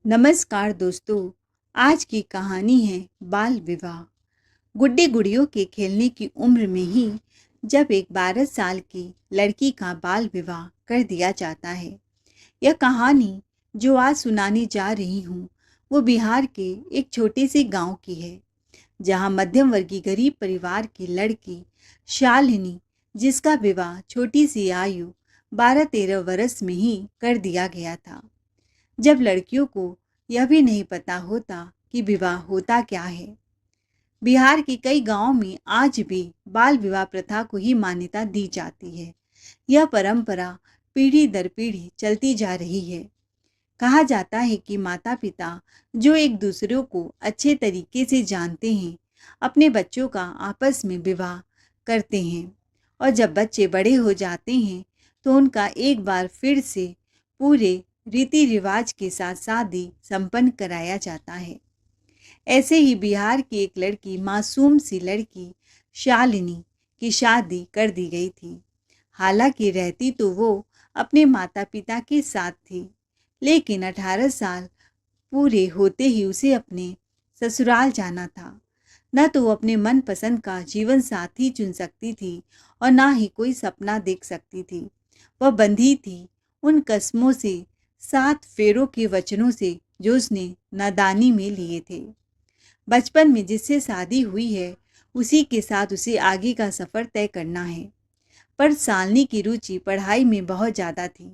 नमस्कार दोस्तों। आज की कहानी है बाल विवाह। गुड्डे गुड़ियों के खेलने की उम्र में ही जब एक 12 साल की लड़की का बाल विवाह कर दिया जाता है। यह कहानी जो आज सुनाने जा रही हूँ वो बिहार के एक छोटे से गांव की है, जहाँ मध्यम वर्गीय गरीब परिवार की लड़की शालिनी, जिसका विवाह छोटी सी आयु 12-13 वर्ष में ही कर दिया गया था। जब लड़कियों को यह भी नहीं पता होता कि विवाह होता क्या है। बिहार के कई गांवों में आज भी बाल विवाह प्रथा को ही मान्यता दी जाती है। यह परंपरा पीढ़ी दर पीढ़ी चलती जा रही है। कहा जाता है कि माता पिता जो एक दूसरे को अच्छे तरीके से जानते हैं, अपने बच्चों का आपस में विवाह करते हैं, और जब बच्चे बड़े हो जाते हैं तो उनका एक बार फिर से पूरे रीति रिवाज के साथ शादी संपन्न कराया जाता है। ऐसे ही बिहार की एक लड़की, मासूम सी लड़की शालिनी की शादी कर दी गई थी। हालांकि रहती तो वो अपने माता पिता के साथ थी, लेकिन 18 साल पूरे होते ही उसे अपने ससुराल जाना था। न तो वो अपने मनपसंद का जीवन साथी चुन सकती थी और ना ही कोई सपना देख सकती थी। वह बंधी थी उन कस्मों से, 7 फेरों के वचनों से जो उसने नादानी में लिए थे। बचपन में जिससे शादी हुई है उसी के साथ उसे आगे का सफ़र तय करना है। पर शालिनी की रुचि पढ़ाई में बहुत ज़्यादा थी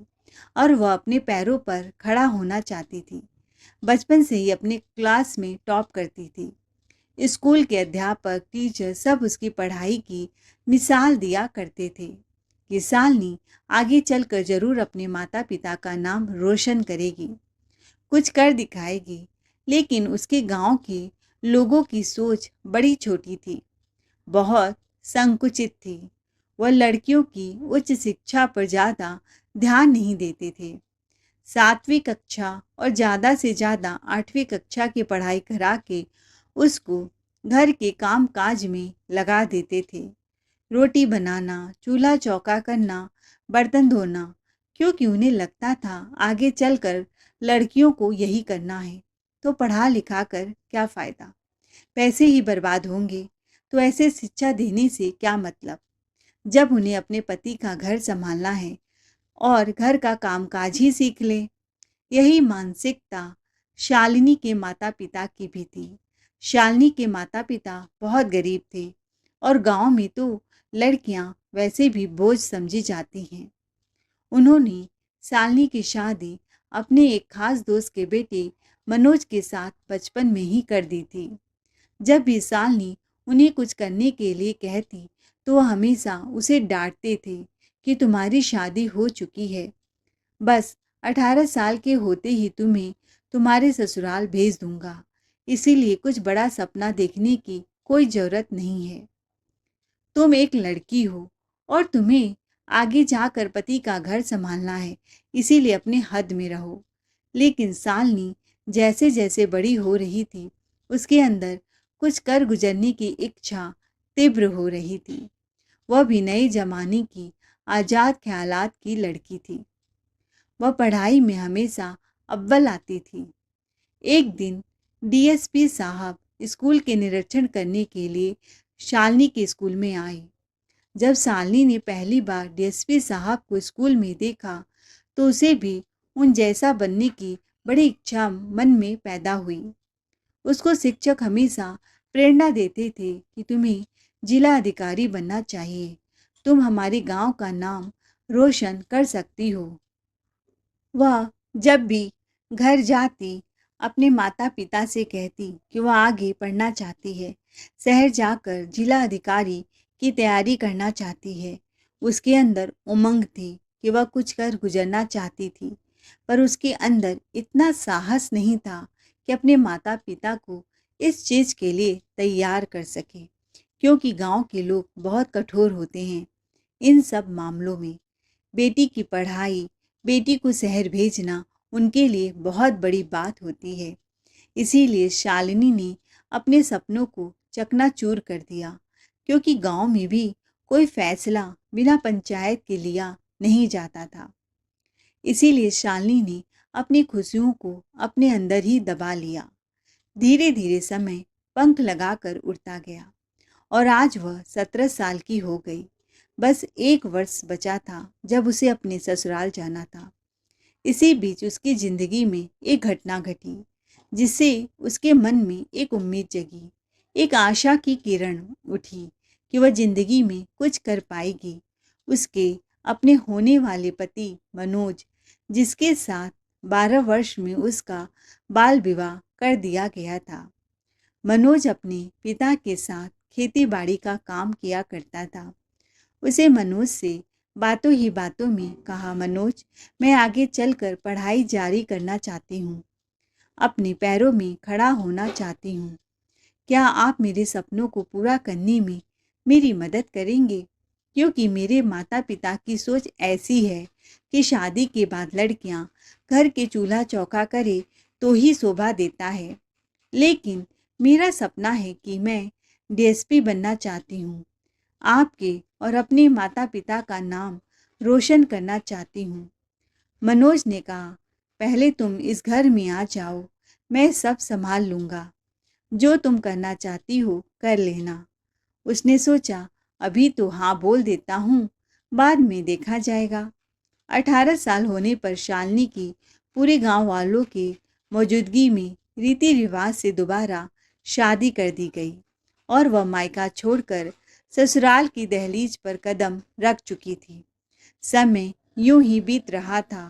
और वह अपने पैरों पर खड़ा होना चाहती थी। बचपन से ही अपने क्लास में टॉप करती थी। स्कूल के अध्यापक, टीचर सब उसकी पढ़ाई की मिसाल दिया करते थे कि शालिनी आगे चलकर जरूर अपने माता पिता का नाम रोशन करेगी, कुछ कर दिखाएगी। लेकिन उसके गांव के लोगों की सोच बड़ी छोटी थी, बहुत संकुचित थी। वह लड़कियों की उच्च शिक्षा पर ज़्यादा ध्यान नहीं देते थे। 7वीं कक्षा और ज़्यादा से ज़्यादा 8वीं कक्षा की पढ़ाई करा के उसको घर के काम काज में लगा देते थे। रोटी बनाना, चूल्हा चौका करना, बर्तन धोना, क्योंकि उन्हें लगता था आगे चलकर लड़कियों को यही करना है, तो पढ़ा लिखा कर क्या फ़ायदा, पैसे ही बर्बाद होंगे, तो ऐसे शिक्षा देने से क्या मतलब, जब उन्हें अपने पति का घर संभालना है और घर का कामकाज ही सीख ले। यही मानसिकता शालिनी के माता पिता की भी थी। शालिनी के माता पिता बहुत गरीब थे और गांव में तो लड़कियां वैसे भी बोझ समझी जाती हैं। उन्होंने शालिनी की शादी अपने एक खास दोस्त के बेटे मनोज के साथ बचपन में ही कर दी थी। जब भी शालिनी उन्हें कुछ करने के लिए कहती तो वह हमेशा उसे डांटते थे कि तुम्हारी शादी हो चुकी है, बस 18 साल के होते ही तुम्हें तुम्हारे ससुराल भेज दूंगा, इसीलिए कुछ बड़ा सपना देखने की कोई ज़रूरत नहीं है। तुम एक लड़की हो और तुम्हें आगे जाकर पति का घर संभालना है, इसीलिए अपने हद में रहो। लेकिन शालिनी जैसे जैसे बड़ी हो रही थी, उसके अंदर कुछ कर गुजरने की इच्छा तीव्र हो रही थी। वह भी नए जमाने की आज़ाद ख्यालात की लड़की थी। वह पढ़ाई में हमेशा अव्वल आती थी। एक दिन डीएसपी साहब स्कूल के निरीक्षण करने के लिए शालिनी के स्कूल में आए। जब शालिनी ने पहली बार डीएसपी साहब को स्कूल में देखा तो उसे भी उन जैसा बनने की बड़ी इच्छा मन में पैदा हुई। उसको शिक्षक हमेशा प्रेरणा देते थे कि तुम्हें जिला अधिकारी बनना चाहिए, तुम हमारे गांव का नाम रोशन कर सकती हो। वह जब भी घर जाती अपने माता पिता से कहती कि वह आगे पढ़ना चाहती है, शहर जाकर जिला अधिकारी की तैयारी करना चाहती है। उसके अंदर उमंग थी कि वह कुछ कर गुजरना चाहती थी, पर उसके अंदर इतना साहस नहीं था कि अपने माता पिता को इस चीज़ के लिए तैयार कर सके, क्योंकि गांव के लोग बहुत कठोर होते हैं इन सब मामलों में। बेटी की पढ़ाई, बेटी को शहर भेजना उनके लिए बहुत बड़ी बात होती है। इसीलिए शालिनी ने अपने सपनों को चकनाचूर कर दिया, क्योंकि गांव में भी कोई फैसला बिना पंचायत के लिया नहीं जाता था। इसीलिए शालिनी ने अपनी खुशियों को अपने अंदर ही दबा लिया। धीरे धीरे समय पंख लगाकर उड़ता गया और आज वह 17 साल की हो गई। बस 1 वर्ष बचा था जब उसे अपने ससुराल जाना था। इसी बीच उसकी जिंदगी में एक घटना घटी जिससे उसके मन में एक उम्मीद जगी, एक आशा की किरण उठी कि वह जिंदगी में कुछ कर पाएगी। उसके अपने होने वाले पति मनोज, जिसके साथ 12 वर्ष में उसका बाल विवाह कर दिया गया था। मनोज अपने पिता के साथ खेती बाड़ी का काम किया करता था। उसे मनोज से बातों ही बातों में कहा, मनोज, मैं आगे चलकर पढ़ाई जारी करना चाहती हूँ, अपने पैरों में खड़ा होना चाहती हूँ। क्या आप मेरे सपनों को पूरा करने में मेरी मदद करेंगे? क्योंकि मेरे माता पिता की सोच ऐसी है कि शादी के बाद लड़कियां घर के चूल्हा चौका करे तो ही शोभा देता है। लेकिन मेरा सपना है कि मैं डीएसपी बनना चाहती हूँ। आपके और अपने माता पिता का नाम रोशन करना चाहती हूँ। मनोज ने कहा, पहले तुम इस घर में आ जाओ, मैं सब संभाल लूँगा। जो तुम करना चाहती हो कर लेना। उसने सोचा, अभी तो हाँ बोल देता हूँ, बाद में देखा जाएगा। 18 साल होने पर शालिनी की पूरे गांव वालों के मौजूदगी में रीति रिवाज से दोबारा शादी कर दी गई और वह मायका छोड़कर ससुराल की दहलीज पर कदम रख चुकी थी। समय यूं ही बीत रहा था।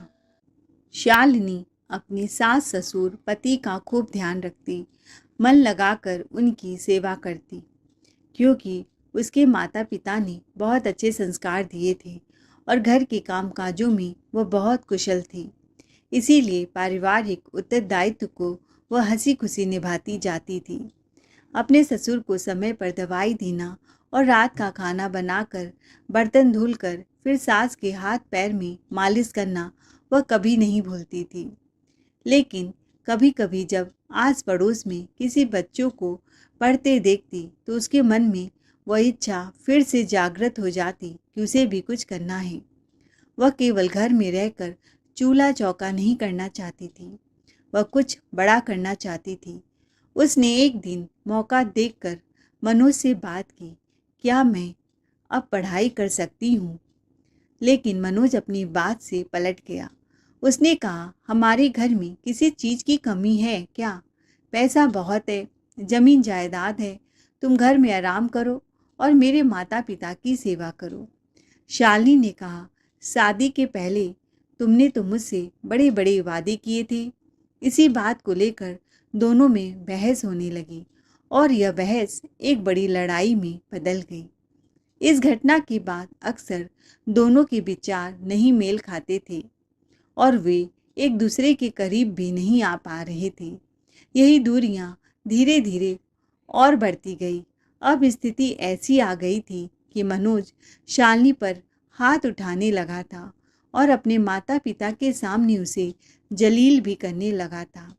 शालिनी अपने सास ससुर पति का खूब ध्यान रखती, मन लगाकर उनकी सेवा करती, क्योंकि उसके माता पिता ने बहुत अच्छे संस्कार दिए थे और घर के कामकाजों में वह बहुत कुशल थी। इसीलिए पारिवारिक उत्तरदायित्व को वह हंसी खुशी निभाती जाती थी। अपने ससुर को समय पर दवाई देना और रात का खाना बनाकर बर्तन धुलकर फिर सास के हाथ पैर में मालिश करना वह कभी नहीं भूलती थी। लेकिन कभी कभी जब आस पड़ोस में किसी बच्चों को पढ़ते देखती तो उसके मन में वह इच्छा फिर से जागृत हो जाती कि उसे भी कुछ करना है। वह केवल घर में रहकर चूल्हा चौका नहीं करना चाहती थी, वह कुछ बड़ा करना चाहती थी। उसने एक दिन मौका देखकर मनोज से बात की, क्या मैं अब पढ़ाई कर सकती हूँ? लेकिन मनोज अपनी बात से पलट गया। उसने कहा, हमारे घर में किसी चीज़ की कमी है क्या? पैसा बहुत है, जमीन जायदाद है, तुम घर में आराम करो और मेरे माता पिता की सेवा करो। शालिनी ने कहा, शादी के पहले तुमने तो मुझसे बड़े बड़े वादे किए थे। इसी बात को लेकर दोनों में बहस होने लगी और यह बहस एक बड़ी लड़ाई में बदल गई। इस घटना के बाद अक्सर दोनों के विचार नहीं मेल खाते थे और वे एक दूसरे के करीब भी नहीं आ पा रहे थे। यही दूरियां धीरे धीरे और बढ़ती गई। अब स्थिति ऐसी आ गई थी कि मनोज शालिनी पर हाथ उठाने लगा था और अपने माता पिता के सामने उसे जलील भी करने लगा था।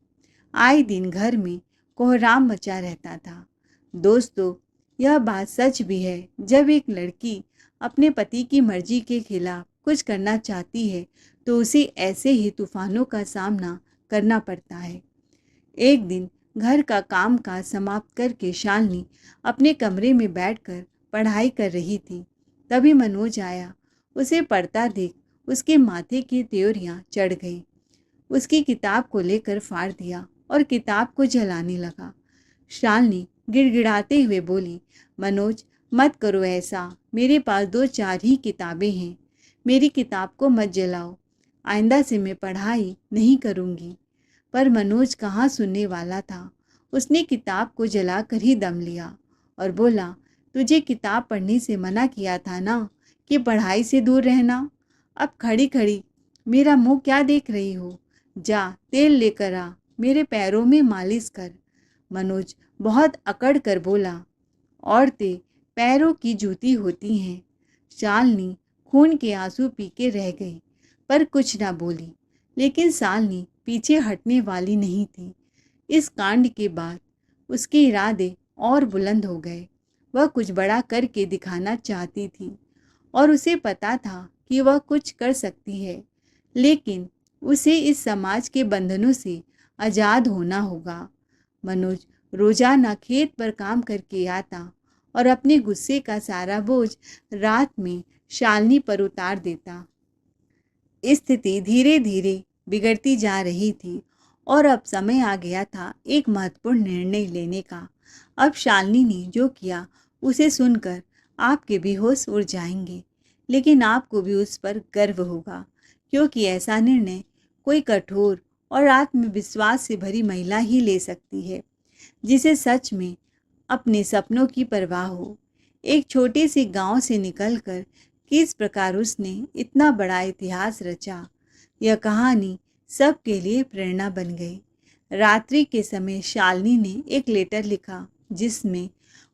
आए दिन घर में कोहराम मचा रहता था। दोस्तों, यह बात सच भी है, जब एक लड़की अपने पति की मर्जी के खिलाफ कुछ करना चाहती है तो उसे ऐसे ही तूफानों का सामना करना पड़ता है। एक दिन घर का काम काज समाप्त करके शालिनी अपने कमरे में बैठकर पढ़ाई कर रही थी। तभी मनोज आया। उसे पढ़ता देख उसके माथे की त्योरियां चढ़ गई। उसकी किताब को लेकर फाड़ दिया और किताब को जलाने लगा। शालिनी गिड़गिड़ाते हुए बोली, मनोज, मत करो ऐसा, मेरे पास 2-4 ही किताबें हैं, मेरी किताब को मत जलाओ, आइंदा से मैं पढ़ाई नहीं करूँगी। पर मनोज कहाँ सुनने वाला था। उसने किताब को जलाकर ही दम लिया और बोला, तुझे किताब पढ़ने से मना किया था ना कि पढ़ाई से दूर रहना। अब खड़ी खड़ी मेरा मुंह क्या देख रही हो? जा तेल लेकर आ, मेरे पैरों में मालिश कर। मनोज बहुत अकड़ कर बोला, औरतें पैरों की जूती होती हैं। शालिनी खून के आंसू पी के रह गई पर कुछ ना बोली। लेकिन शालिनी पीछे हटने वाली नहीं थी। इस कांड के बाद उसके इरादे और बुलंद हो गए। वह कुछ बड़ा करके दिखाना चाहती थी और उसे पता था कि वह कुछ कर सकती है। लेकिन उसे इस समाज के बंधनों से आज़ाद होना होगा। मनोज रोजाना खेत पर काम करके आता और अपने गुस्से का सारा बोझ रात में शालिनी पर उतार देता। स्थिति धीरे धीरे बिगड़ती जा रही थी और अब समय आ गया था एक महत्वपूर्ण निर्णय लेने का। अब शालिनी ने जो किया उसे सुनकर आपके भी होश उड़ जाएंगे, लेकिन आपको भी उस पर गर्व होगा, क्योंकि ऐसा निर्णय कोई कठोर और आत्मविश्वास से भरी महिला ही ले सकती है, जिसे सच में अपने सपनों की परवाह हो। एक छोटे से गांव से निकलकर किस प्रकार उसने इतना बड़ा इतिहास रचा, यह कहानी सबके लिए प्रेरणा बन गई। रात्रि के समय शालिनी ने एक लेटर लिखा जिसमें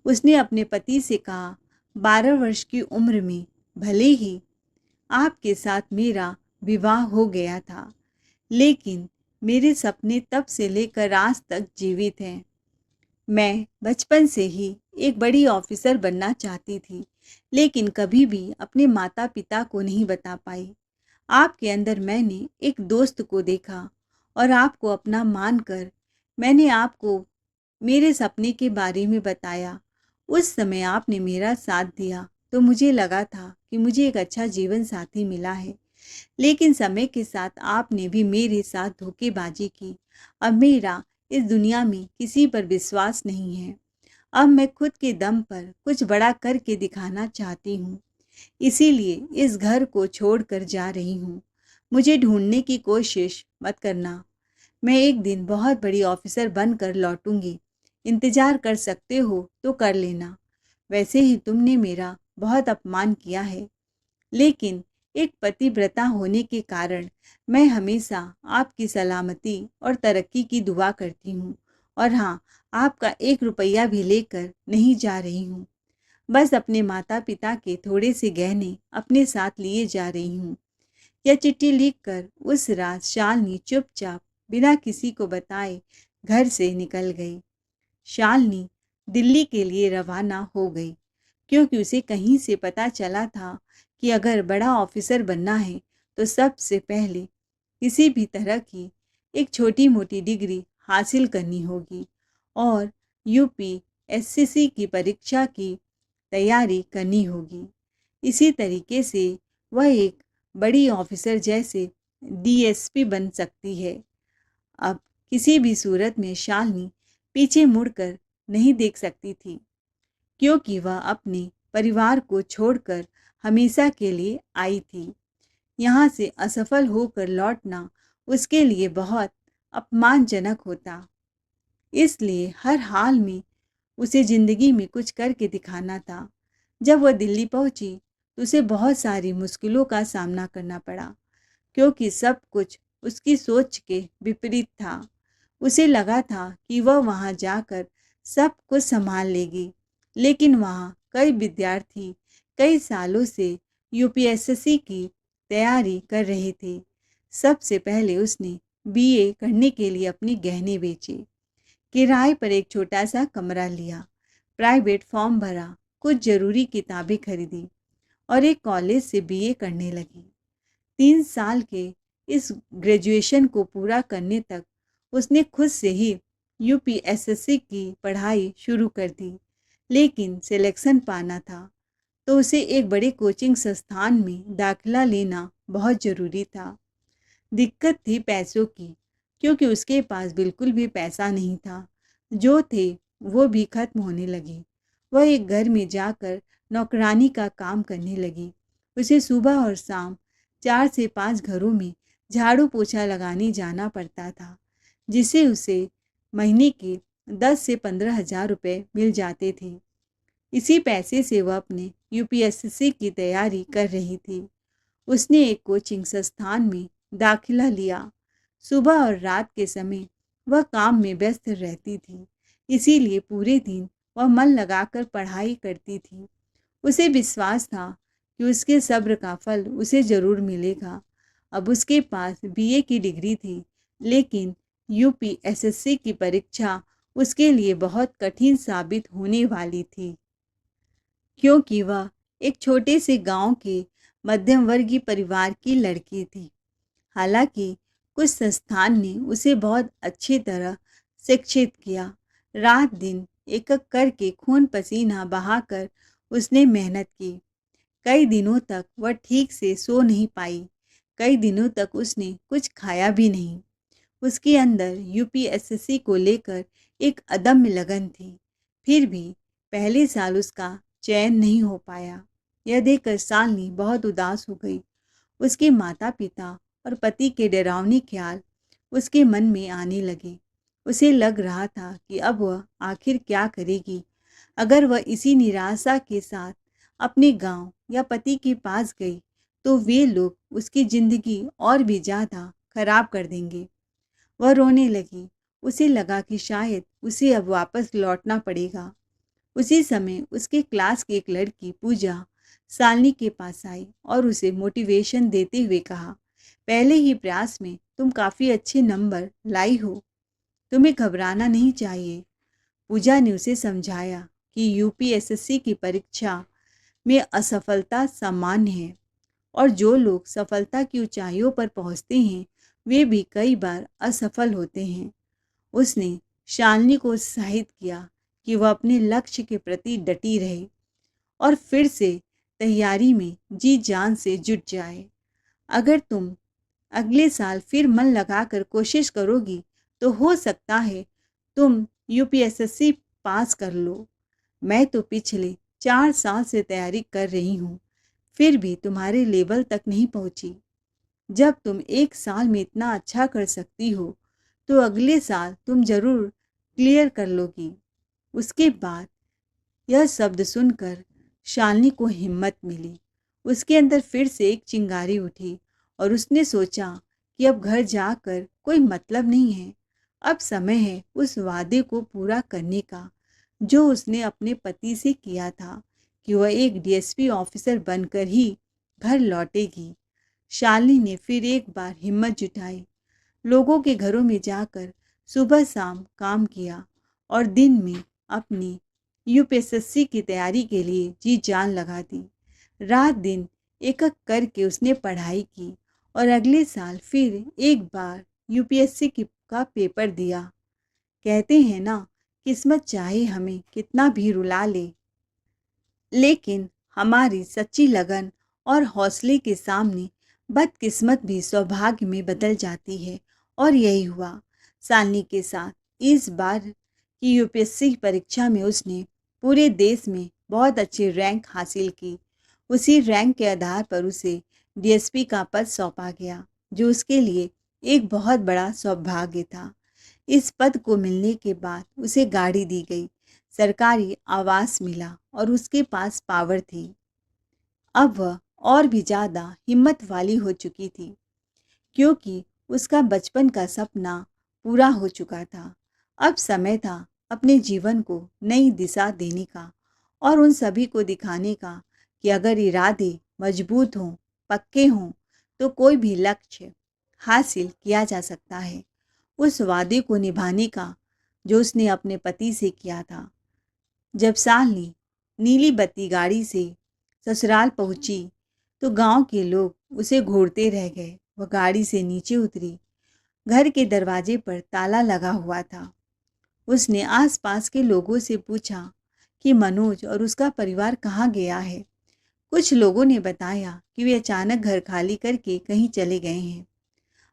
उसने अपने पति से कहा, 12 वर्ष की उम्र में भले ही आपके साथ मेरा विवाह हो गया था, लेकिन मेरे सपने तब से लेकर आज तक जीवित हैं। मैं बचपन से ही एक बड़ी ऑफिसर बनना चाहती थी, लेकिन कभी भी अपने माता पिता को नहीं बता पाई। आपके अंदर मैंने एक दोस्त को देखा और आपको अपना मानकर मैंने आपको मेरे सपने के बारे में बताया। उस समय आपने मेरा साथ दिया तो मुझे लगा था कि मुझे एक अच्छा जीवन साथी मिला है, लेकिन समय के साथ आपने भी मेरे साथ धोखेबाजी की। अब मेरा इस दुनिया में किसी पर विश्वास नहीं है। अब मैं खुद के दम पर कुछ बड़ा करके दिखाना चाहती हूँ, इसीलिए इस घर को छोड़कर जा रही हूँ। मुझे ढूंढने की कोशिश मत करना। मैं एक दिन बहुत बड़ी ऑफिसर बनकर लौटूंगी। इंतजार कर सकते हो तो कर लेना। वैसे ही तुमने मेरा बहुत अपमान किया है, लेकिन एक पतिव्रता होने के कारण मैं हमेशा आपकी सलामती और तरक्की की दुआ करती हूँ। और हाँ, आपका 1 रुपया भी लेकर नहीं जा रही हूँ। बस अपने माता पिता के थोड़े से गहने अपने साथ लिए जा रही हूँ। यह चिट्ठी लिखकर उस रात शालिनी चुपचाप बिना किसी को बताए घर से निकल गई। शालिनी दिल्ली के लिए रवाना हो गई, क्योंकि उसे कहीं से पता चला था कि अगर बड़ा ऑफिसर बनना है तो सबसे पहले किसी भी तरह की एक छोटी मोटी डिग्री हासिल करनी होगी और यूपीएससी की परीक्षा की तैयारी करनी होगी। इसी तरीके से वह एक बड़ी ऑफिसर जैसे डीएसपी बन सकती है। अब किसी भी सूरत में शालिनी पीछे मुड़कर नहीं देख सकती थी, क्योंकि वह अपने परिवार को छोड़कर हमेशा के लिए आई थी। यहाँ से असफल होकर लौटना उसके लिए बहुत अपमानजनक होता, इसलिए हर हाल में उसे ज़िंदगी में कुछ करके दिखाना था। जब वह दिल्ली पहुंची तो उसे बहुत सारी मुश्किलों का सामना करना पड़ा, क्योंकि सब कुछ उसकी सोच के विपरीत था। उसे लगा था कि वह वहां जाकर सब कुछ संभाल लेगी, लेकिन वहाँ कई विद्यार्थी कई सालों से यूपीएससी की तैयारी कर रहे थे। सबसे पहले उसने बीए करने के लिए अपने गहने बेचे, किराए पर एक छोटा सा कमरा लिया, प्राइवेट फॉर्म भरा, कुछ ज़रूरी किताबें खरीदी और एक कॉलेज से बीए करने लगी। 3 साल के इस ग्रेजुएशन को पूरा करने तक उसने खुद से ही यूपीएससी की पढ़ाई शुरू कर दी, लेकिन सिलेक्शन पाना था तो उसे एक बड़े कोचिंग संस्थान में दाखिला लेना बहुत ज़रूरी था। दिक्कत थी पैसों की, क्योंकि उसके पास बिल्कुल भी पैसा नहीं था। जो थे वो भी खत्म होने लगे। वह एक घर में जाकर नौकरानी का काम करने लगी। उसे सुबह और शाम 4 से 5 घरों में झाड़ू पोछा लगाने जाना पड़ता था, जिससे उसे महीने के 10 से 15 हज़ार रुपये मिल जाते थे। इसी पैसे से वह अपने यूपीएससी की तैयारी कर रही थी। उसने एक कोचिंग संस्थान में दाखिला लिया। सुबह और रात के समय वह काम में व्यस्त रहती थी, इसीलिए पूरे दिन वह मन लगाकर पढ़ाई करती थी। उसे विश्वास था कि उसके सब्र का फल उसे ज़रूर मिलेगा। अब उसके पास बीए की डिग्री थी, लेकिन यूपीएससी की परीक्षा उसके लिए बहुत कठिन साबित होने वाली थी, क्योंकि वह एक छोटे से गांव के मध्यम वर्गीय परिवार की लड़की थी। हालांकि कुछ संस्थान ने उसे बहुत अच्छी तरह शिक्षित किया। रात दिन एक एक करके खून पसीना बहाकर उसने मेहनत की। कई दिनों तक वह ठीक से सो नहीं पाई। कई दिनों तक उसने कुछ खाया भी नहीं। उसके अंदर यूपीएसएससी को लेकर एक अदम्य लगन थी। फिर भी पहले साल उसका चयन नहीं हो पाया। यह देखकर शालिनी बहुत उदास हो गई। उसके माता पिता और पति के डरावने ख्याल उसके मन में आने लगे। उसे लग रहा था कि अब वह आखिर क्या करेगी। अगर वह इसी निराशा के साथ अपने गांव या पति के पास गई तो वे लोग उसकी जिंदगी और भी ज़्यादा खराब कर देंगे। वह रोने लगी। उसे लगा कि शायद उसे अब वापस लौटना पड़ेगा। उसी समय उसके क्लास की एक लड़की पूजा शालिनी के पास आई और उसे मोटिवेशन देते हुए कहा, पहले ही प्रयास में तुम काफ़ी अच्छे नंबर लाई हो, तुम्हें घबराना नहीं चाहिए। पूजा ने उसे समझाया कि यूपीएसएससी की परीक्षा में असफलता सामान्य है और जो लोग सफलता की ऊंचाइयों पर पहुंचते हैं वे भी कई बार असफल होते हैं। उसने शालिनी को उत्साहित किया कि वह अपने लक्ष्य के प्रति डटी रहे और फिर से तैयारी में जी जान से जुट जाए। अगर तुम अगले साल फिर मन लगाकर कोशिश करोगी तो हो सकता है तुम यूपीएसएससी पास कर लो। मैं तो पिछले 4 साल से तैयारी कर रही हूँ, फिर भी तुम्हारे लेवल तक नहीं पहुँची। जब तुम एक साल में इतना अच्छा कर सकती हो तो अगले साल तुम ज़रूर क्लियर कर लोगी। उसके बाद यह शब्द सुनकर शालिनी को हिम्मत मिली। उसके अंदर फिर से एक चिंगारी उठी और उसने सोचा कि अब घर जाकर कोई मतलब नहीं है। अब समय है उस वादे को पूरा करने का जो उसने अपने पति से किया था कि वह एक डीएसपी ऑफिसर बनकर ही घर लौटेगी। शालिनी ने फिर एक बार हिम्मत जुटाई, लोगों के घरों में जाकर सुबह शाम काम किया और दिन में अपनी यूपीएसएससी की तैयारी के लिए जी जान लगा दी। रात दिन एक एक करके उसने पढ़ाई की और अगले साल फिर एक बार यूपीएससी का पेपर दिया। कहते हैं ना, किस्मत चाहे हमें कितना भी रुला ले, लेकिन हमारी सच्ची लगन और हौसले के सामने बदकिस्मत भी सौभाग्य में बदल जाती है। और यही हुआ शालिनी के साथ। इस बार की यूपीएससी परीक्षा में उसने पूरे देश में बहुत अच्छी रैंक हासिल की। उसी रैंक के आधार पर उसे डीएसपी का पद सौंपा गया, जो उसके लिए एक बहुत बड़ा सौभाग्य था। इस पद को मिलने के बाद उसे गाड़ी दी गई, सरकारी आवास मिला और उसके पास पावर थी। अब वह और भी ज़्यादा हिम्मत वाली हो चुकी थी क्योंकि उसका बचपन का सपना पूरा हो चुका था। अब समय था अपने जीवन को नई दिशा देने का और उन सभी को दिखाने का कि अगर इरादे मजबूत हों, पक्के हों, तो कोई भी लक्ष्य हासिल किया जा सकता है। उस वादे को निभाने का जो उसने अपने पति से किया था। जब शालिनी नीली बत्ती गाड़ी से ससुराल पहुंची तो गांव के लोग उसे घूरते रह गए। वह गाड़ी से नीचे उतरी। घर के दरवाजे पर ताला लगा हुआ था। उसने आसपास के लोगों से पूछा कि मनोज और उसका परिवार कहाँ गया है। कुछ लोगों ने बताया कि वे अचानक घर खाली करके कहीं चले गए हैं।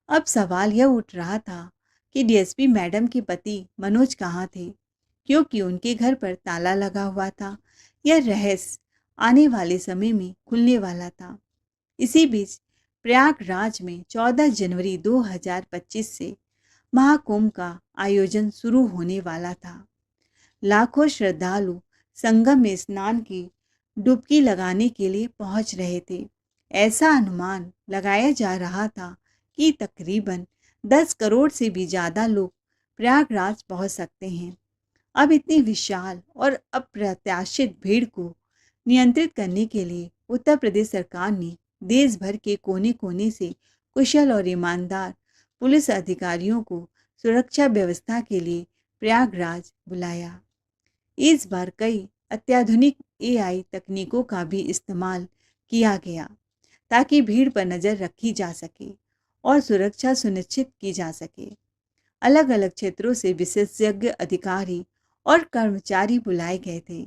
अब सवाल यह उठ रहा था कि डीएसपी मैडम के पति मनोज कहाँ थे, क्योंकि उनके घर पर ताला लगा हुआ था। यह रहस्य आने वाले समय में खुलने वाला था। इसी बीच प्रयागराज में 14 जनवरी 2025 से महाकुंभ का आयोजन शुरू होने वाला था। लाखों श्रद्धालु संगम में स्नान की डुबकी लगाने के लिए पहुंच रहे थे। ऐसा अनुमान लगाया जा रहा था कि तकरीबन 10 करोड़ से भी ज़्यादा लोग प्रयागराज पहुंच सकते हैं। अब इतनी विशाल और अप्रत्याशित भीड़ को नियंत्रित करने के लिए उत्तर प्रदेश सरकार ने देश भर के कोने कोने से कुशल और ईमानदार पुलिस अधिकारियों को सुरक्षा व्यवस्था के लिए प्रयागराज बुलाया। इस बार कई अत्याधुनिक एआई तकनीकों का भी इस्तेमाल किया गया ताकि भीड़ पर नज़र रखी जा सके और सुरक्षा सुनिश्चित की जा सके। अलग अलग क्षेत्रों से विशेषज्ञ अधिकारी और कर्मचारी बुलाए गए थे।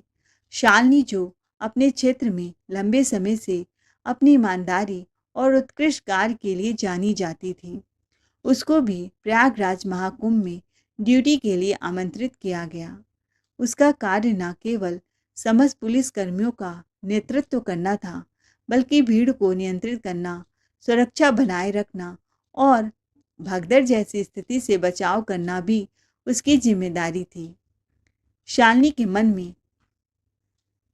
शालिनी, जो अपने क्षेत्र में लंबे समय से अपनी ईमानदारी और उत्कृष्ट कार्य के लिए जानी जाती थी, उसको भी प्रयागराज महाकुंभ में ड्यूटी के लिए आमंत्रित किया गया। उसका कार्य न केवल समस्त पुलिस कर्मियों का नेतृत्व करना था, बल्कि भीड़ को नियंत्रित करना, सुरक्षा बनाए रखना और भगदड़ जैसी स्थिति से बचाव करना भी उसकी जिम्मेदारी थी। शालिनी के मन में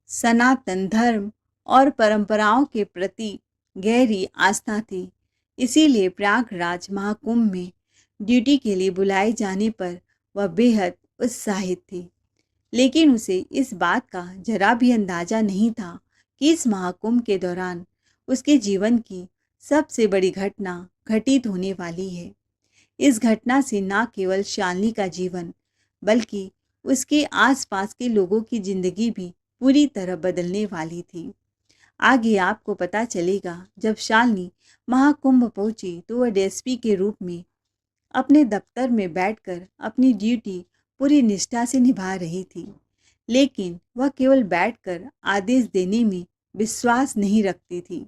सनातन धर्म और परंपराओं के प्रति गहरी आस्था थी। इसीलिए प्रयागराज महाकुंभ में ड्यूटी के लिए बुलाए जाने पर वह बेहद उत्साहित थी। लेकिन उसे इस बात का जरा भी अंदाजा नहीं था कि इस महाकुंभ के दौरान उसके जीवन की सबसे बड़ी घटना घटित होने वाली है। इस घटना से न केवल शालिनी का जीवन, बल्कि उसके आसपास के लोगों की जिंदगी भी पूरी तरह बदलने वाली थी। आगे आपको पता चलेगा, जब शालिनी महाकुंभ पहुंची तो वह डीएसपी के रूप में अपने दफ्तर में बैठकर अपनी ड्यूटी पूरी निष्ठा से निभा रही थी। लेकिन वह केवल बैठकर आदेश देने में विश्वास नहीं रखती थी।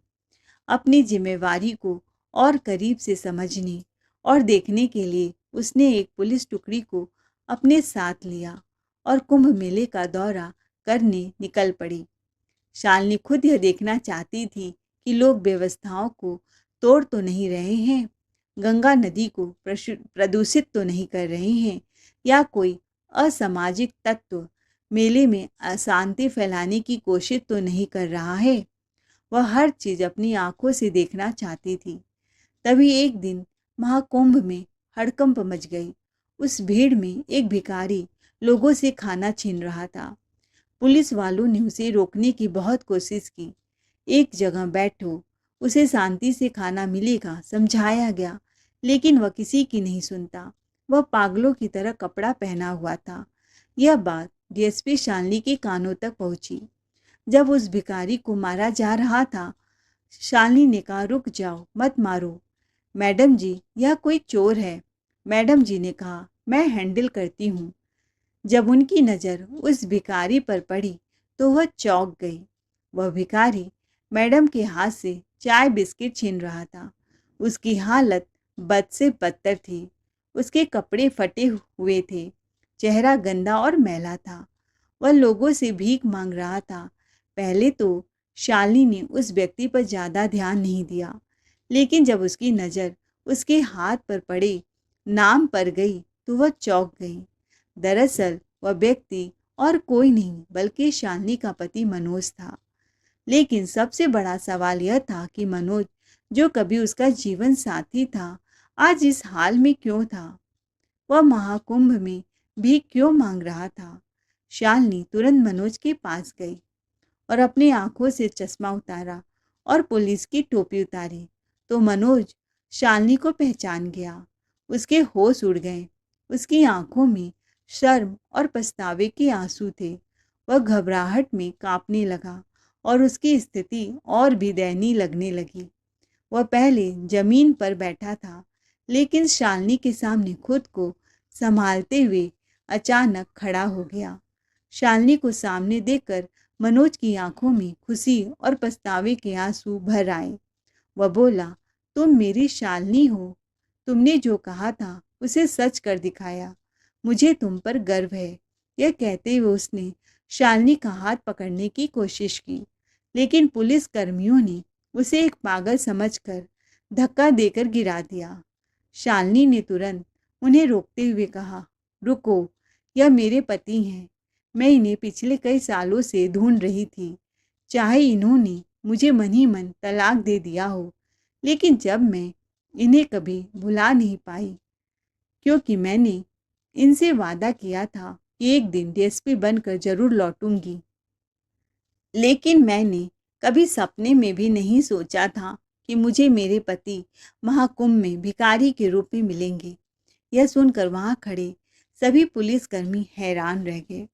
अपनी जिम्मेवारी को और करीब से समझने और देखने के लिए उसने एक पुलिस टुकड़ी को अपने साथ लिया और कुंभ मेले का दौरा करने निकल पड़ी। शालिनी खुद यह देखना चाहती थी कि लोग व्यवस्थाओं को तोड़ तो नहीं रहे हैं, गंगा नदी को प्रदूषित तो नहीं कर रहे हैं, या कोई असामाजिक तत्व मेले में अशांति फैलाने की कोशिश तो नहीं कर रहा है। वह हर चीज़ अपनी आंखों से देखना चाहती थी। तभी एक दिन महाकुंभ में हड़कंप मच गई। उस भीड़ में एक भिखारी लोगों से खाना छीन रहा था। पुलिस वालों ने उसे रोकने की बहुत कोशिश की। एक जगह बैठो, उसे शांति से खाना मिलेगा, समझाया गया, लेकिन वह किसी की नहीं सुनता। वह पागलों की तरह कपड़ा पहना हुआ था। यह बात डीएसपी शालिनी के कानों तक पहुंची। जब उस भिखारी को मारा जा रहा था, शालिनी ने कहा, रुक जाओ, मत मारो मैडम जी, यह कोई चोर है। मैडम जी ने कहा, मैं हैंडल करती हूँ। जब उनकी नज़र उस भिखारी पर पड़ी तो वह चौंक गई। वह भिखारी मैडम के हाथ से चाय बिस्किट छीन रहा था। उसकी हालत बद से बदतर थी। उसके कपड़े फटे हुए थे, चेहरा गंदा और मैला था। वह लोगों से भीख मांग रहा था। पहले तो शालिनी ने उस व्यक्ति पर ज़्यादा ध्यान नहीं दिया, लेकिन जब उसकी नज़र उसके हाथ पर पड़े, नाम पर गई, तो वह चौंक गई। दरअसल वह व्यक्ति और कोई नहीं बल्कि शालिनी का पति मनोज था। लेकिन सबसे बड़ा सवाल यह था कि मनोज, जो कभी उसका जीवन साथी था, आज इस हाल में क्यों था? वह महाकुंभ में भी क्यों मांग रहा था? शालिनी तुरंत मनोज के पास गई और अपनी आंखों से चश्मा उतारा और पुलिस की टोपी उतारी, तो मनोज शालिनी को पहचान गया। उसके होश उड़ गए। उसकी आंखों में शर्म और पछतावे के आंसू थे। वह घबराहट में कांपने लगा और उसकी स्थिति और भी दयनीय लगने लगी। वह पहले जमीन पर बैठा था, लेकिन शालिनी के सामने खुद को संभालते हुए अचानक खड़ा हो गया। शालिनी को सामने देखकर मनोज की आंखों में खुशी और पछतावे के आंसू भर आए। वह बोला, तुम मेरी शालिनी हो। तुमने जो कहा था उसे सच कर दिखाया। मुझे तुम पर गर्व है। यह कहते हुए उसने शालिनी का हाथ पकड़ने की कोशिश की, लेकिन पुलिस कर्मियों ने उसे एक पागल समझकर धक्का देकर गिरा दिया। शालिनी ने तुरंत उन्हें रोकते हुए कहा, रुको, यह मेरे पति हैं। मैं इन्हें पिछले कई सालों से ढूंढ रही थी। चाहे इन्होंने मुझे मन ही मन तलाक दे दिया हो, लेकिन जब मैं इन्हें कभी भुला नहीं पाई, क्योंकि मैंने इनसे वादा किया था कि एक दिन डीएसपी बनकर जरूर लौटूंगी। लेकिन मैंने कभी सपने में भी नहीं सोचा था कि मुझे मेरे पति महाकुंभ में भिखारी के रूप में मिलेंगे। यह सुनकर वहां खड़े सभी पुलिसकर्मी हैरान रह गए।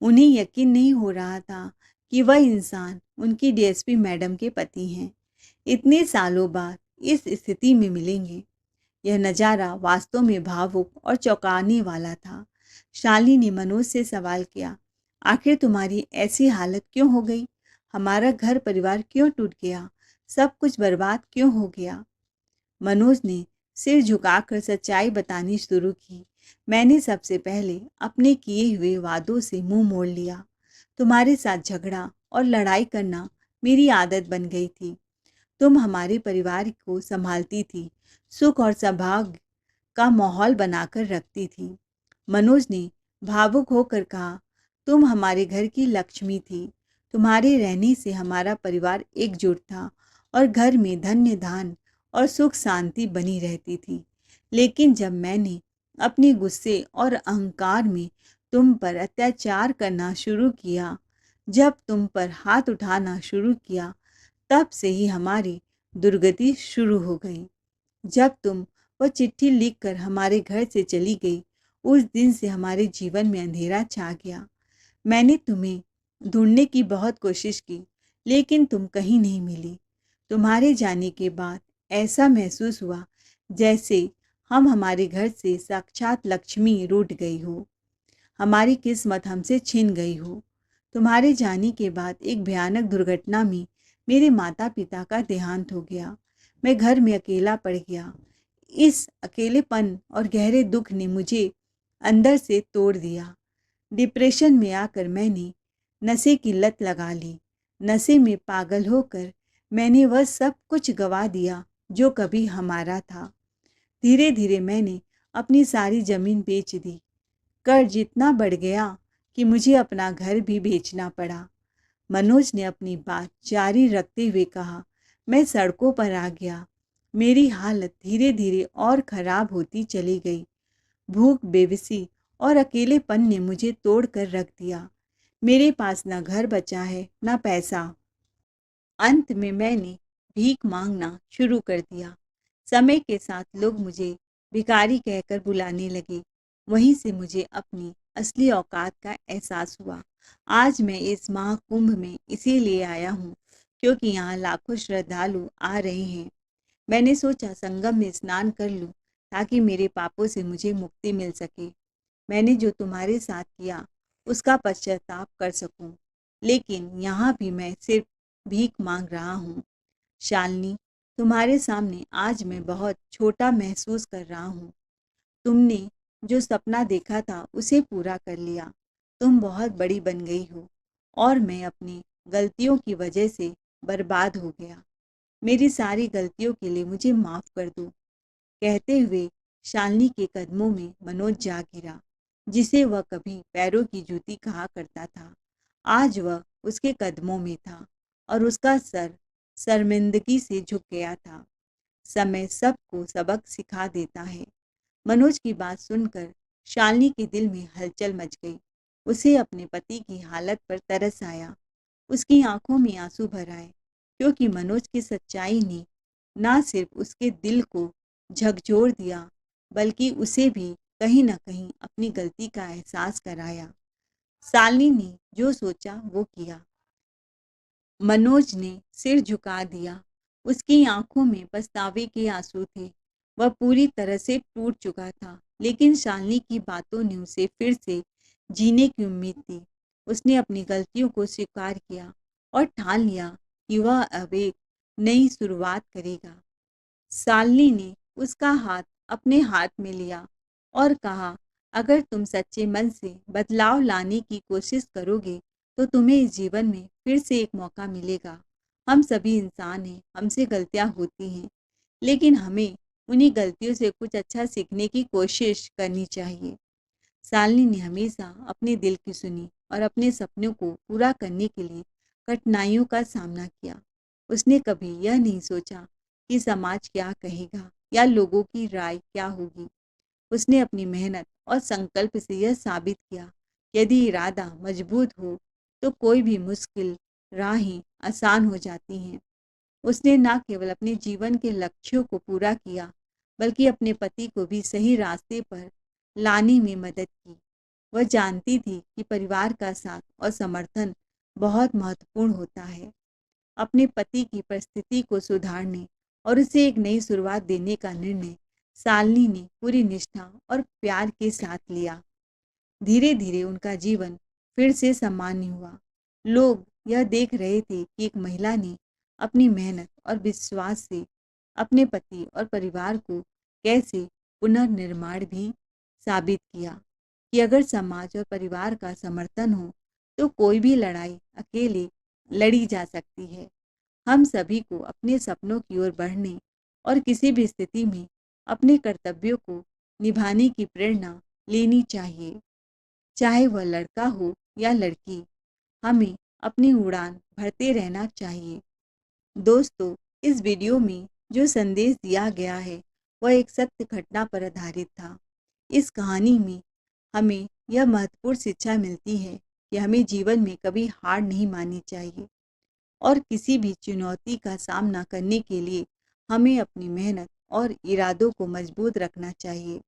उन्हें यकीन नहीं हो रहा था कि वह इंसान उनकी डीएसपी मैडम के पति हैं। इतने सालों बाद इस स्थिति में मिलेंगे। यह नज़ारा वास्तव में भावुक और चौंकाने वाला था। शालिनी ने मनोज से सवाल किया, आखिर तुम्हारी ऐसी हालत क्यों हो गई? हमारा घर परिवार क्यों टूट गया? सब कुछ बर्बाद क्यों हो गया? मनोज ने सिर झुकाकर सच्चाई बतानी शुरू की। मैंने सबसे पहले अपने किए हुए वादों से मुंह मोड़ लिया। तुम्हारे साथ झगड़ा और लड़ाई करना मेरी आदत बन गई थी। तुम हमारे परिवार को संभालती थी, सुख और सौभाग्य का माहौल बनाकर रखती थी। मनोज ने भावुक होकर कहा, तुम हमारे घर की लक्ष्मी थी। तुम्हारे रहने से हमारा परिवार एकजुट था और घर में धन्य धान और सुख शांति बनी रहती थी। लेकिन जब मैंने अपने गुस्से और अहंकार में तुम पर अत्याचार करना शुरू किया, जब तुम पर हाथ उठाना शुरू किया, तब से ही हमारी दुर्गति शुरू हो गई। जब तुम वह चिट्ठी लिखकर हमारे घर से चली गई, उस दिन से हमारे जीवन में अंधेरा छा गया। मैंने तुम्हें ढूंढने की बहुत कोशिश की, लेकिन तुम कहीं नहीं मिली। तुम्हारे जाने के बाद ऐसा महसूस हुआ जैसे हम हमारे घर से साक्षात लक्ष्मी रूठ गई हो, हमारी किस्मत हमसे छिन गई हो। तुम्हारे जाने के बाद एक भयानक दुर्घटना में मेरे माता पिता का देहांत हो गया। मैं घर में अकेला पड़ गया। इस अकेलेपन और गहरे दुख ने मुझे अंदर से तोड़ दिया। डिप्रेशन में आकर मैंने नशे की लत लगा ली। नशे में पागल होकर मैंने वह सब कुछ गवा दिया जो कभी हमारा था। धीरे धीरे मैंने अपनी सारी ज़मीन बेच दी। कर्ज इतना बढ़ गया कि मुझे अपना घर भी बेचना पड़ा। मनोज ने अपनी बात जारी रखते हुए कहा, मैं सड़कों पर आ गया। मेरी हालत धीरे धीरे और ख़राब होती चली गई। भूख, बेबसी और अकेलेपन ने मुझे तोड़ कर रख दिया। मेरे पास न घर बचा है, न पैसा। अंत में मैंने भीख मांगना शुरू कर दिया। समय के साथ लोग मुझे भिखारी कहकर बुलाने लगे। वहीं से मुझे अपनी असली औकात का एहसास हुआ। आज मैं इस महाकुंभ में इसीलिए आया हूँ क्योंकि यहाँ लाखों श्रद्धालु आ रहे हैं। मैंने सोचा संगम में स्नान कर लूँ ताकि मेरे पापों से मुझे मुक्ति मिल सके। मैंने जो तुम्हारे साथ किया उसका पश्चाताप कर सकूं। लेकिन यहाँ भी मैं सिर्फ भीख मांग रहा हूँ। शालिनी, तुम्हारे सामने आज मैं बहुत छोटा महसूस कर रहा हूँ। तुमने जो सपना देखा था उसे पूरा कर लिया। तुम बहुत बड़ी बन गई हो और मैं अपनी गलतियों की वजह से बर्बाद हो गया। मेरी सारी गलतियों के लिए मुझे माफ़ कर दो। कहते हुए शालिनी के कदमों में मनोज जा गिरा, जिसे वह कभी पैरों की जूती कहा करता था। आज वह उसके कदमों में था और उसका सर शर्मिंदगी से झुक गया था। समय सबको सबक सिखा देता है। मनोज की बात सुनकर शालिनी के दिल में हलचल मच गई। उसे अपने पति की हालत पर तरस आया। उसकी आंखों में आंसू भर आए क्योंकि मनोज की सच्चाई ने ना सिर्फ उसके दिल को झकझोर दिया बल्कि उसे भी कहीं ना कहीं अपनी गलती का एहसास कराया। शालिनी ने जो सोचा वो किया। मनोज ने सिर झुका दिया। उसकी आंखों में पछतावे के आंसू थे। वह पूरी तरह से टूट चुका था, लेकिन शालिनी की बातों ने उसे फिर से जीने की उम्मीद दी। उसने अपनी गलतियों को स्वीकार किया और ठान लिया कि वह अब एक नई शुरुआत करेगा। शालिनी ने उसका हाथ अपने हाथ में लिया और कहा, अगर तुम सच्चे मन से बदलाव लाने की कोशिश करोगे तो तुम्हें इस जीवन में फिर से एक मौका मिलेगा। हम सभी इंसान हैं, हमसे गलतियां होती हैं, लेकिन हमें उन्हीं गलतियों से कुछ अच्छा सीखने की कोशिश करनी चाहिए। शालिनी ने हमेशा अपने दिल की सुनी और अपने सपनों को पूरा करने के लिए कठिनाइयों का सामना किया। उसने कभी यह नहीं सोचा कि समाज क्या कहेगा या लोगों की राय क्या होगी। उसने अपनी मेहनत और संकल्प से यह साबित किया कि यदि इरादा मजबूत हो तो कोई भी मुश्किल राहें आसान हो जाती हैं। उसने न केवल अपने जीवन के लक्ष्यों को पूरा किया बल्कि अपने पति को भी सही रास्ते पर लाने में मदद की। वह जानती थी कि परिवार का साथ और समर्थन बहुत महत्वपूर्ण होता है। अपने पति की परिस्थिति को सुधारने और उसे एक नई शुरुआत देने का निर्णय शालिनी ने पूरी निष्ठा और प्यार के साथ लिया। धीरे धीरे उनका जीवन फिर से सामान्य हुआ। लोग यह देख रहे थे कि एक महिला ने अपनी मेहनत और विश्वास से अपने पति और परिवार को कैसे पुनर्निर्माण भी साबित किया कि अगर समाज और परिवार का समर्थन हो तो कोई भी लड़ाई अकेले लड़ी जा सकती है। हम सभी को अपने सपनों की ओर बढ़ने और किसी भी स्थिति में अपने कर्तव्यों को निभाने की प्रेरणा लेनी चाहिए। चाहे वह लड़का हो या लड़की, हमें अपनी उड़ान भरते रहना चाहिए। दोस्तों, इस वीडियो में जो संदेश दिया गया है वह एक सत्य घटना पर आधारित था। इस कहानी में हमें यह महत्वपूर्ण शिक्षा मिलती है कि हमें जीवन में कभी हार नहीं माननी चाहिए और किसी भी चुनौती का सामना करने के लिए हमें अपनी मेहनत और इरादों को मजबूत रखना चाहिए।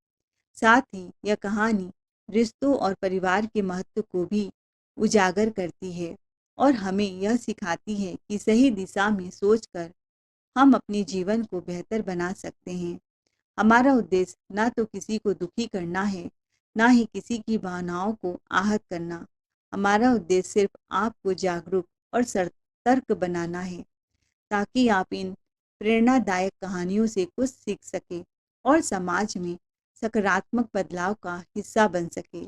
साथ ही यह कहानी रिश्तों और परिवार के महत्व को भी उजागर करती है और हमें यह सिखाती है कि सही दिशा में सोचकर हम अपने जीवन को बेहतर बना सकते हैं। हमारा उद्देश्य ना तो किसी को दुखी करना है, ना ही किसी की भावनाओं को आहत करना। हमारा उद्देश्य सिर्फ आपको जागरूक और सतर्क बनाना है ताकि आप इन प्रेरणादायक कहानियों से कुछ सीख सकें और समाज में सकारात्मक बदलाव का हिस्सा बन सके।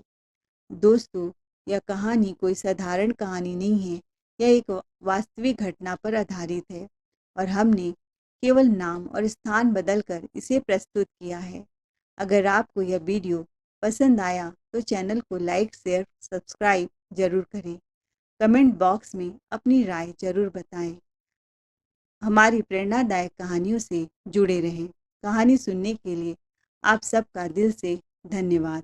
दोस्तों, यह कहानी कोई साधारण कहानी नहीं है, यह एक वास्तविक घटना पर आधारित है और हमने केवल नाम और स्थान बदलकर इसे प्रस्तुत किया है। अगर आपको यह वीडियो पसंद आया तो चैनल को लाइक, शेयर, सब्सक्राइब जरूर करें। कमेंट बॉक्स में अपनी राय जरूर बताएं। हमारी प्रेरणादायक कहानियों से जुड़े रहें। कहानी सुनने के लिए आप सबका दिल से धन्यवाद।